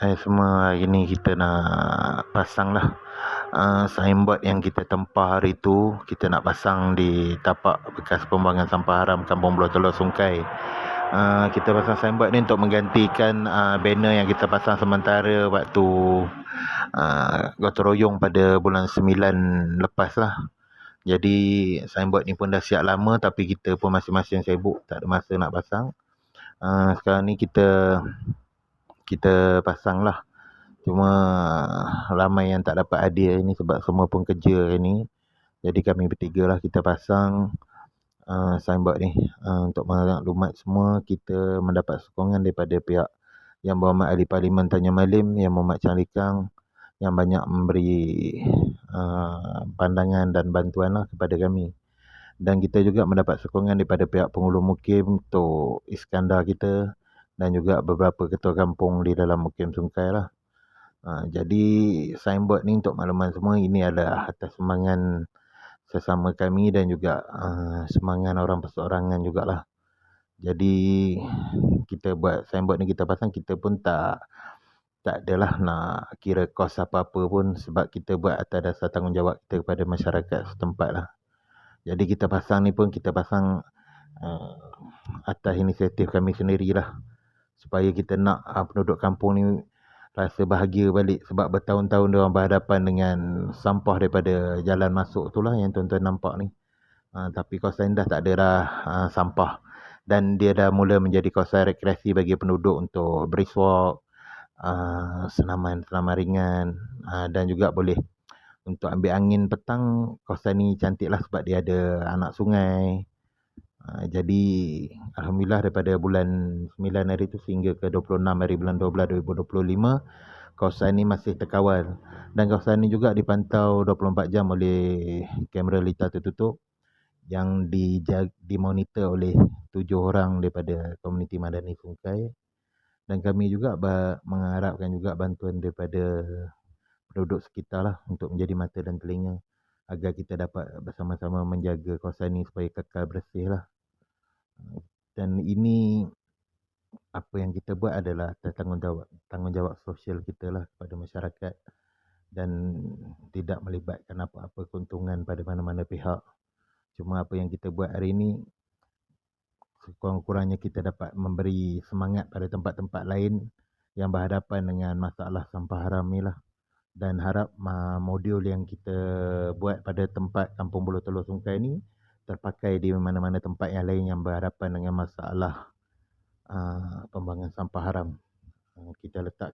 Hai semua, hari ni kita nak pasang lah signboard yang kita tempah hari tu. Kita nak pasang di tapak bekas pembuangan sampah haram Kampung Belah Telur Sungkai. Kita pasang signboard ni untuk menggantikan banner yang kita pasang sementara waktu gotong royong pada bulan 9 lepas lah. Jadi signboard ni pun dah siap lama, tapi kita pun masing-masing sibuk, tak ada masa nak pasang. Sekarang ni kita pasang lah. Cuma ramai yang tak dapat hadiah ni sebab semua pun kerja hari ni. Jadi kami bertiga lah kita pasang signboard ni. Untuk maklumat semua, kita mendapat sokongan daripada pihak Yang Berhormat Ahli Parlimen Tanjung Malim, Yang Berhormat Changrikang, yang banyak memberi pandangan dan bantuan lah kepada kami. Dan kita juga mendapat sokongan daripada pihak penghulu mukim, Tok Iskandar kita, dan juga beberapa ketua kampung di dalam mukim Sungkai lah. Jadi signboard ni untuk makluman semua, ini adalah atas sumbangan sesama kami dan juga sumbangan orang perseorangan jugalah. Jadi kita buat signboard ni, kita pasang, kita pun tak adalah nak kira kos apa-apa pun, sebab kita buat atas dasar tanggungjawab kita kepada masyarakat setempat lah. Jadi kita pasang ni pun kita pasang atas inisiatif kami sendirilah, supaya kita nak penduduk kampung ni rasa bahagia balik, sebab bertahun-tahun dia orang berhadapan dengan sampah daripada jalan masuk tu lah yang tuan-tuan nampak ni. Tapi kawasan dah tak ada dah sampah, dan dia dah mula menjadi kawasan rekreasi bagi penduduk untuk brisk walk, senaman ringan, dan juga boleh untuk ambil angin petang. Kawasan ni cantik lah sebab dia ada anak sungai. Jadi alhamdulillah daripada bulan 9 hari tu sehingga ke 26 hari bulan 12 2025, kawasan ni masih terkawal, dan kawasan ni juga dipantau 24 jam oleh kamera litar tertutup yang dimonitor oleh 7 orang daripada komuniti Madani Sungkai. Dan kami juga mengharapkan juga bantuan daripada penduduk sekitar lah, untuk menjadi mata dan telinga agar kita dapat bersama-sama menjaga kawasan ni supaya kekal bersih lah. Dan ini apa yang kita buat adalah tanggungjawab sosial kita lah kepada masyarakat, dan tidak melibatkan apa-apa keuntungan pada mana-mana pihak. Cuma apa yang kita buat hari ini, sekurang-kurangnya kita dapat memberi semangat pada tempat-tempat lain yang berhadapan dengan masalah sampah haram ni lah. Dan harap modul yang kita buat pada tempat Kampung Belah Telur Sungkai ni terpakai di mana-mana tempat yang lain yang berhadapan dengan masalah pembuangan sampah haram. Kita letak